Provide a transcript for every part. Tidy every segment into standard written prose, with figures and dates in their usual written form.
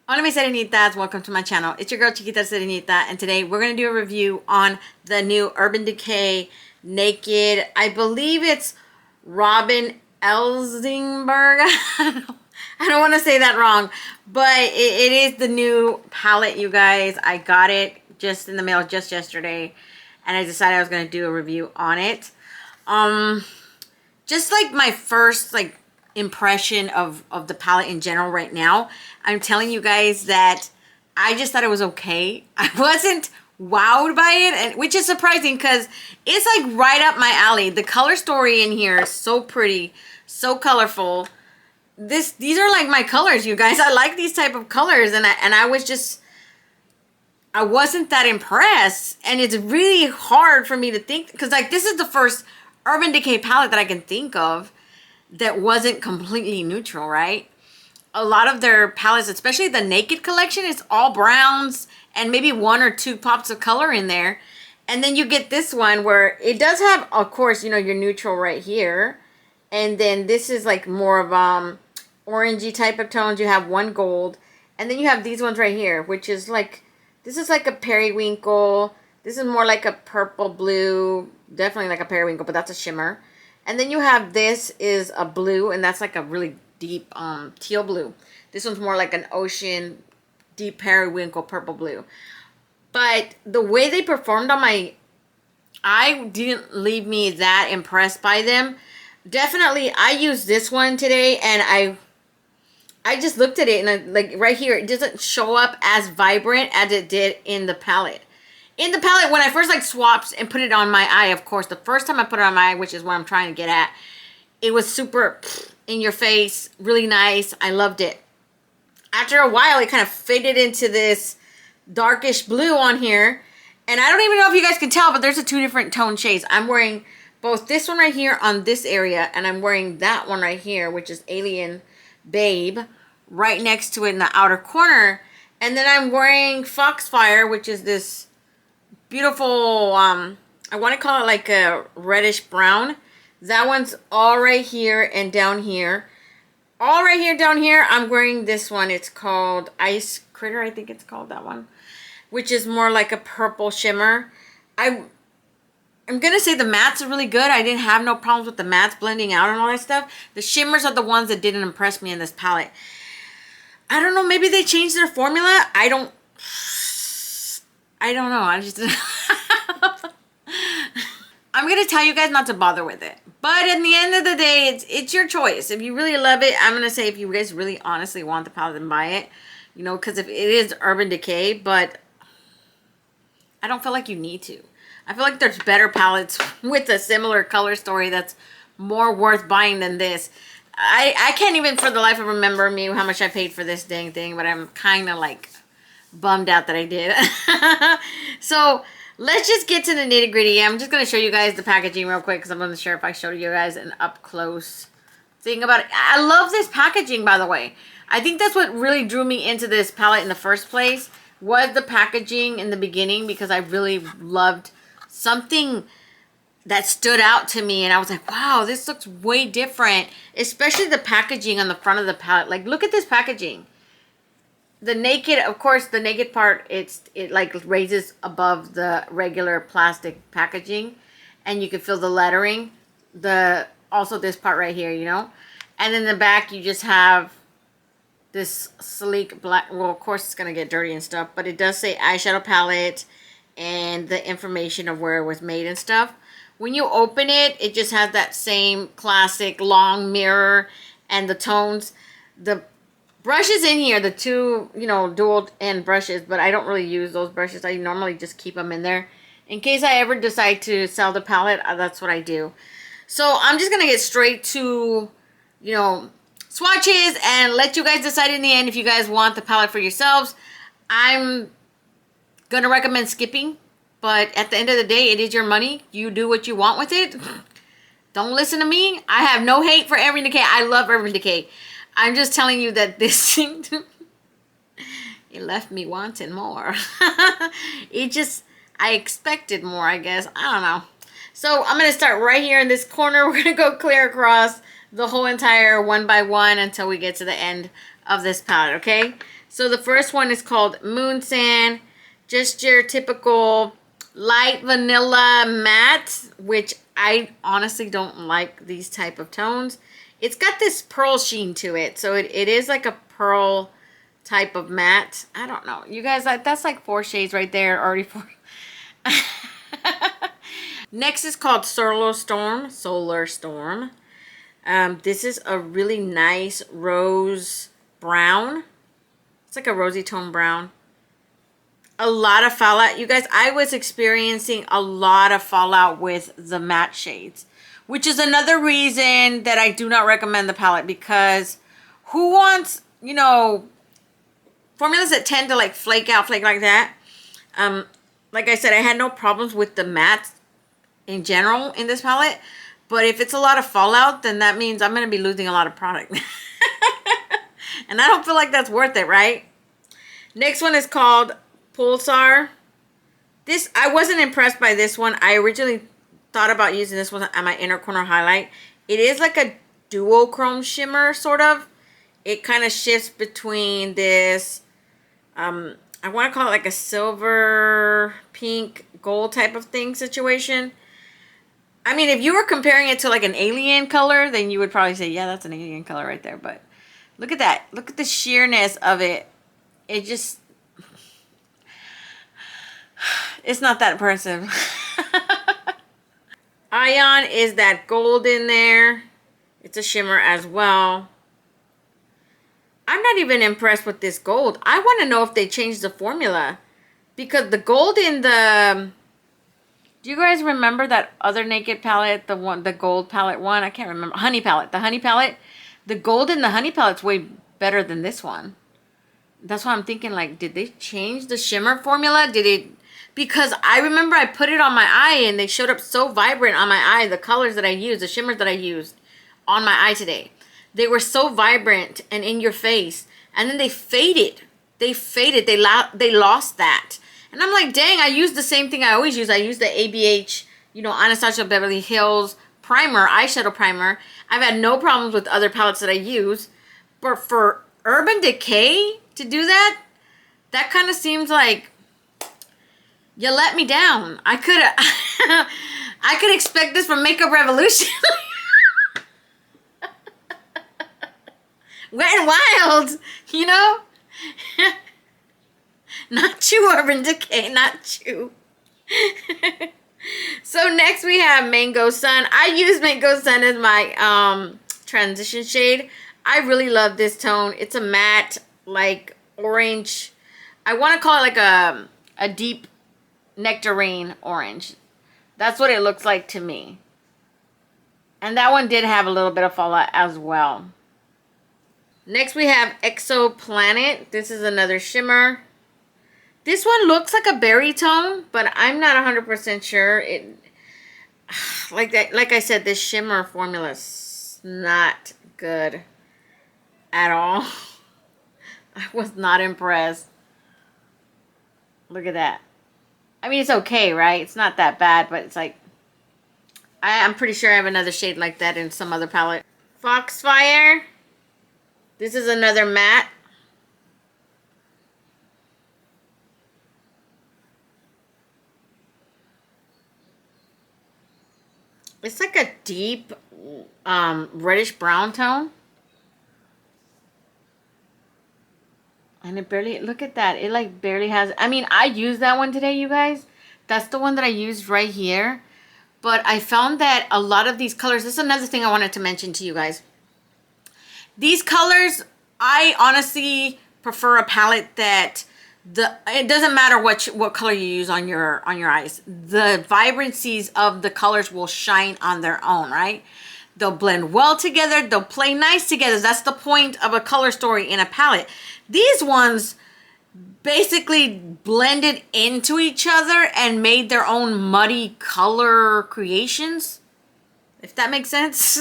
Hola mis serenitas, welcome to my channel. It's your girl Chiquita Serenita, and today we're going to do a review on the new Urban Decay Naked. I believe it's Robin Eisenberg. I don't want to say that wrong, but it is the new palette, you guys. I got it just in the mail just yesterday, and I decided I was going to do a review on it. Just like my first impression of the palette in general right now, I'm telling you guys that I just thought it was okay. I wasn't wowed by it, and which is surprising because it's like right up my alley. The color story in here is so pretty, so colorful. These are like my colors, you guys. I like these type of colors, and I wasn't that impressed, and it's really hard for me to think because like this is the first Urban Decay palette that I can think of that wasn't completely neutral, right? A lot of their palettes, especially the Naked collection, is all browns and maybe one or two pops of color in there. And then you get this one where it does have, of course, you know, your neutral right here. And then this is like more of orangey type of tones. You have one gold. And then you have these ones right here, which is like, this is like a periwinkle. This is more like a purple blue. Definitely like a periwinkle, but that's a shimmer. And then you have this is a blue, and that's like a really deep teal blue. This one's more like an ocean, deep periwinkle purple blue. But the way they performed on my eye didn't leave me that impressed by them. Definitely, I used this one today, and I just looked at it, and like right here, it doesn't show up as vibrant as it did in the palette. In the palette, when I first like swapped and put it on my eye, of course, the first time I put it on my eye, which is what I'm trying to get at, it was super in your face, really nice. I loved it. After a while, it kind of faded into this darkish blue on here. And I don't even know if you guys can tell, but there's two different tone shades. I'm wearing both this one right here on this area, and I'm wearing that one right here, which is Alien Babe, right next to it in the outer corner. And then I'm wearing Foxfire, which is this beautiful, I want to call it like a reddish brown. That one's all right here and down here. All right here, down here, I'm wearing this one. It's called Ice Critter, I think it's called that one, which is more like a purple shimmer. I'm going to say the mattes are really good. I didn't have no problems with the mattes blending out and all that stuff. The shimmers are the ones that didn't impress me in this palette. I don't know, maybe they changed their formula. I don't know. I just I'm going to tell you guys not to bother with it. But at the end of the day, it's your choice. If you really love it, I'm going to say if you guys really honestly want the palette, then buy it. You know, because if it is Urban Decay, but I don't feel like you need to. I feel like there's better palettes with a similar color story that's more worth buying than this. I can't even for the life of remember me how much I paid for this dang thing, but I'm kind of like bummed out that I did. So let's just get to the nitty gritty. I'm just going to show you guys the packaging real quick because I'm not sure if I showed you guys an up close thing about it. I love this packaging, by the way. I think that's what really drew me into this palette in the first place, was the packaging in the beginning, because I really loved something that stood out to me, and I was like, wow, this looks way different, especially the packaging on the front of the palette. Like, look at this packaging. The Naked, of course, the Naked part, it like raises above the regular plastic packaging, and you can feel the lettering. Also this part right here, you know, and in the back you just have this sleek black. Well, of course it's gonna get dirty and stuff, but it does say eyeshadow palette and the information of where it was made and stuff. When you open it, it just has that same classic long mirror and the tones. The brushes in here, the two, you know, dual end brushes, but I don't really use those brushes. I normally just keep them in there in case I ever decide to sell the palette. That's what I do. So I'm just going to get straight to, you know, swatches and let you guys decide in the end if you guys want the palette for yourselves. I'm going to recommend skipping, but at the end of the day, it is your money. You do what you want with it. Don't listen to me. I have no hate for Urban Decay. I love Urban Decay. I'm just telling you that this thing, it left me wanting more. I expected more, I guess. I don't know. So I'm going to start right here in this corner. We're going to go clear across the whole entire one by one until we get to the end of this palette, okay? So the first one is called Moon Sand. Just your typical light vanilla matte, which I honestly don't like these type of tones. It's got this pearl sheen to it. So it is like a pearl type of matte. I don't know. You guys, that's like 4 shades right there. Already 4. Next is called Solar Storm. Solar Storm. This is a really nice rose brown. It's like a rosy tone brown. A lot of fallout. You guys, I was experiencing a lot of fallout with the matte shades, which is another reason that I do not recommend the palette, because who wants, you know, formulas that tend to like flake like that. Like I said, I had no problems with the matte in general in this palette, but if it's a lot of fallout, then that means I'm going to be losing a lot of product. And I don't feel like that's worth it, right? Next one is called Pulsar. This, I wasn't impressed by this one. I originally thought about using this one at my inner corner highlight. It is like a duochrome shimmer, sort of. It kind of shifts between this, I want to call it like a silver, pink, gold type of thing situation. I mean, if you were comparing it to like an alien color, then you would probably say, yeah, that's an alien color right there. But look at that. Look at the sheerness of it. It just, it's not that impressive. Ion is that gold in there. It's a shimmer as well. I'm not even impressed with this gold. I want to know if they changed the formula, because the gold in the, do you guys remember that other Naked palette, the gold palette one? I can't remember. Honey palette, the honey palette. The gold in the honey palette's way better than this one. That's why I'm thinking, like, did they change the shimmer formula? Did it? Because I remember I put it on my eye and they showed up so vibrant on my eye. The colors that I used, the shimmers that I used on my eye today. They were so vibrant and in your face. And then they faded. They faded. They lost that. And I'm like, dang, I used the same thing I always use. I use the ABH, you know, Anastasia Beverly Hills primer, eyeshadow primer. I've had no problems with other palettes that I use. But for Urban Decay to do that, that kind of seems like you let me down. I could expect this from Makeup Revolution. Wet n Wild, you know? Not you, Urban Decay, not you. So next we have Mango Sun. I use Mango Sun as my transition shade. I really love this tone. It's a matte, like orange. I want to call it like a deep nectarine orange. That's what it looks like to me. And that one did have a little bit of fallout as well. Next we have Exoplanet. This is another shimmer. This one looks like a berry tone, but I'm not 100% sure. It, like I said, this shimmer formula is not good at all. I was not impressed. Look at that. I mean, it's okay, right? It's not that bad, but it's like, I'm pretty sure I have another shade like that in some other palette. Foxfire. This is another matte. It's like a deep reddish brown tone. And it barely, look at that. It like barely has, I mean, I used that one today, you guys. That's the one that I used right here. But I found that a lot of these colors, this is another thing I wanted to mention to you guys. These colors, I honestly prefer a palette that it doesn't matter what color you use on your eyes. The vibrancies of the colors will shine on their own, right? They'll blend well together. They'll play nice together. That's the point of a color story in a palette. These ones basically blended into each other and made their own muddy color creations, if that makes sense.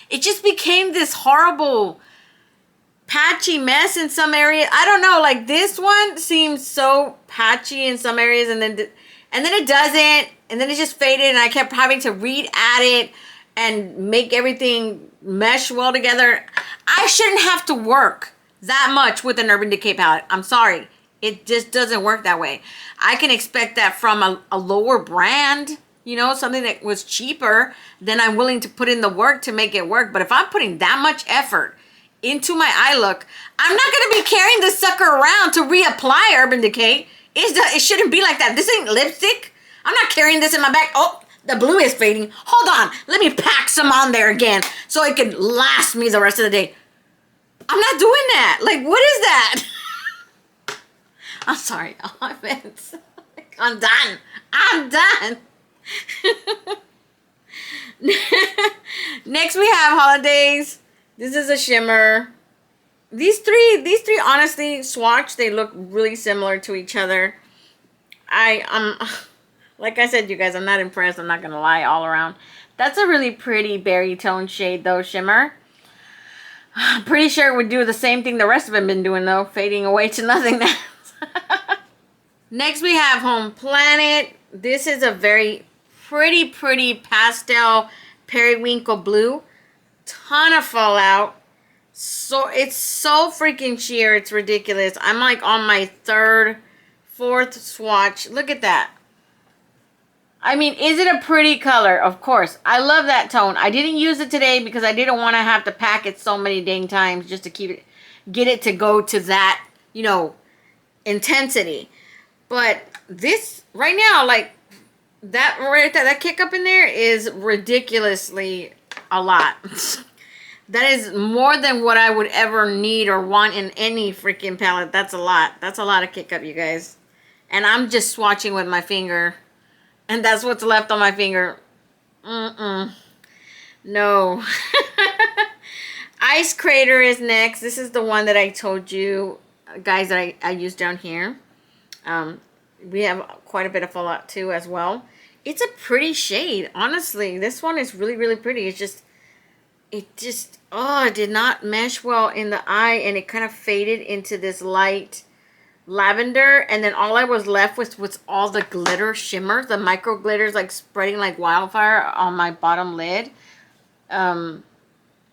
It just became this horrible patchy mess in some areas. I don't know, like this one seems so patchy in some areas, and then it doesn't, and then it just faded, and I kept having to read at it and make everything mesh well together. I shouldn't have to work that much with an Urban Decay palette. I'm sorry. It just doesn't work that way. I can expect that from a lower brand, you know, something that was cheaper, then I'm willing to put in the work to make it work. But if I'm putting that much effort into my eye look, I'm not going to be carrying this sucker around to reapply Urban Decay. It shouldn't be like that. This ain't lipstick. I'm not carrying this in my bag. Oh, the blue is fading. Hold on. Let me pack some on there again so it can last me the rest of the day. I'm not doing that. Like, what is that? I'm sorry. Offense. I'm done. I'm done. Next we have Holidays. This is a shimmer. These three honestly, swatch, they look really similar to each other. Like I said, you guys, I'm not impressed. I'm not going to lie all around. That's a really pretty berry tone shade, though, shimmer. I'm pretty sure it would do the same thing the rest of them been doing, though. Fading away to nothingness. Next, we have Home Planet. This is a very pretty pastel periwinkle blue. Ton of fallout. So, it's so freaking sheer. It's ridiculous. I'm like on my third, fourth swatch. Look at that. I mean, is it a pretty color? Of course. I love that tone. I didn't use it today because I didn't want to have to pack it so many dang times just to get it to go to that, you know, intensity. But this, right now, like, that right there, that kick up in there is ridiculously a lot. That is more than what I would ever need or want in any freaking palette. That's a lot. That's a lot of kick up, you guys. And I'm just swatching with my finger. And that's what's left on my finger. No. Ice Crater is next. This is the one that I told you, guys, that I used down here. We have quite a bit of fallout too as well. It's a pretty shade. Honestly, this one is really pretty. It just, oh, it did not mesh well in the eye. And it kind of faded into this light lavender, and then all I was left with was all the glitter shimmer, the micro glitters like spreading like wildfire on my bottom lid. Not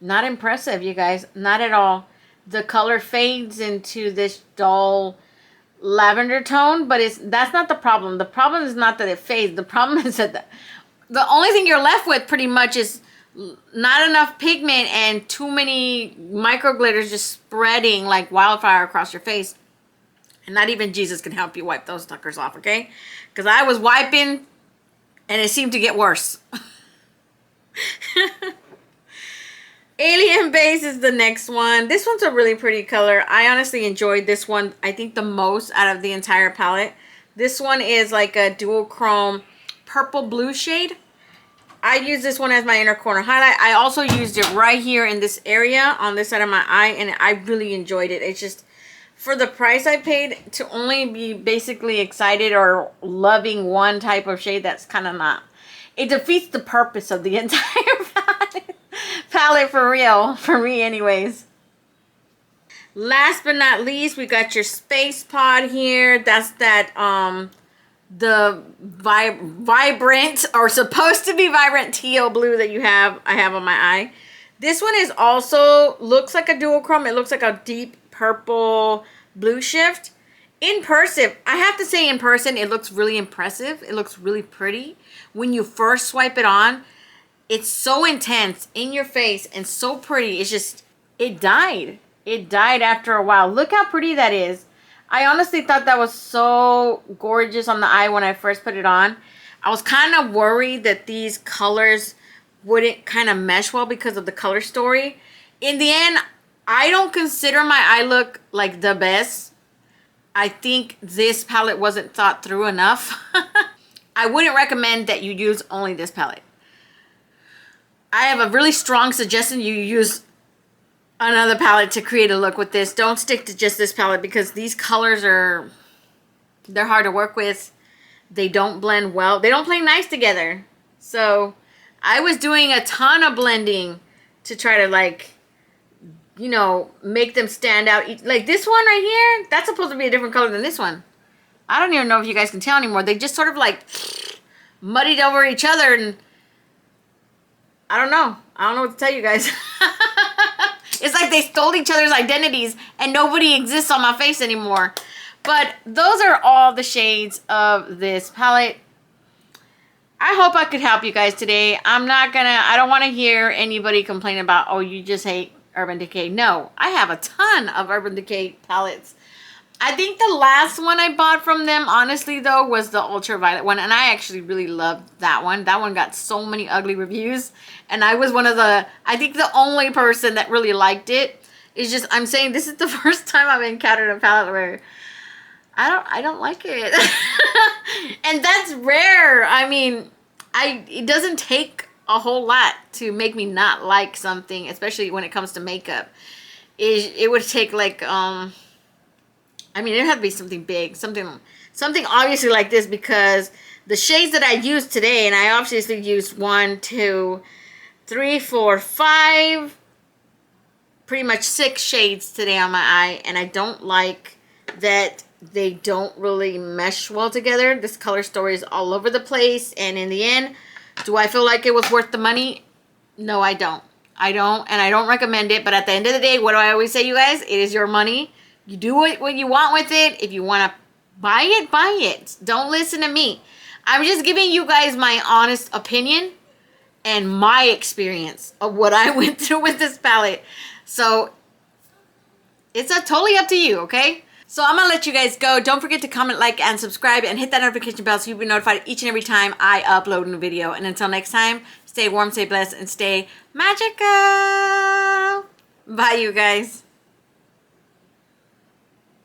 impressive, you guys, not at all. The color fades into this dull lavender tone, but that's not the problem. The problem is not that it fades. The problem is that the only thing you're left with pretty much is not enough pigment and too many micro glitters just spreading like wildfire across your face. And not even Jesus can help you wipe those suckers off, okay? Because I was wiping, and it seemed to get worse. Alien Base is the next one. This one's a really pretty color. I honestly enjoyed this one, I think, the most out of the entire palette. This one is like a dual chrome purple blue shade. I use this one as my inner corner highlight. I also used it right here in this area on this side of my eye, and I really enjoyed it. It's just, for the price I paid, to only be basically excited or loving one type of shade, that's kind of not. It defeats the purpose of the entire palette for real. For me anyways. Last but not least, we got your Space Pod here. That's that, the vibrant, or supposed to be vibrant teal blue that I have on my eye. This one is also, looks like a dual chrome. It looks like a deep purple blue shift. In person, I have to say, in person, it looks really impressive. It looks really pretty. When you first swipe it on, it's so intense in your face and so pretty. It's just, it died. It died after a while. Look how pretty that is. I honestly thought that was so gorgeous on the eye when I first put it on. I was kind of worried that these colors wouldn't kind of mesh well because of the color story. In the end, I don't consider my eye look like the best. I think this palette wasn't thought through enough. I wouldn't recommend that you use only this palette. I have a really strong suggestion you use another palette to create a look with this. Don't stick to just this palette because these colors they're hard to work with. They don't blend well. They don't play nice together. So I was doing a ton of blending to try to, like, you know, make them stand out. Like this one right here, that's supposed to be a different color than this one. I don't even know if you guys can tell anymore. They just sort of like muddied over each other, and I don't know what to tell you guys. It's like like they stole each other's identities and nobody exists on my face anymore. But those are all the shades of this palette. I hope I could help you guys today. I don't want to hear anybody complain about, oh, you just hate Urban Decay. No, I have a ton of Urban Decay palettes. I think the last one I bought from them, honestly, though, was the Ultraviolet one. And I actually really loved that one. That one got so many ugly reviews. And I was I think the only person that really liked it. It's just, I'm saying this is the first time I've encountered a palette where I don't like it. And that's rare. I mean, it doesn't take a whole lot to make me not like something, especially when it comes to makeup. It would take like, I mean, it had to be something big, something obviously like this, because the shades that I used today, and I obviously used 1, 2, 3, 4, 5, pretty much 6 shades today on my eye, and I don't like that they don't really mesh well together. This color story is all over the place, and in the end, do I feel like it was worth the money? No, I don't. And I don't recommend it, but at the end of the day, what do I always say, you guys? It is your money. You do what you want with it. If you want to buy it, buy it. Don't listen to me. I'm just giving you guys my honest opinion and my experience of what I went through with this palette. So it's totally up to you, okay? So I'm going to let you guys go. Don't forget to comment, like, and subscribe, and hit that notification bell so you'll be notified each and every time I upload a new video. And until next time, stay warm, stay blessed, and stay magical. Bye, you guys.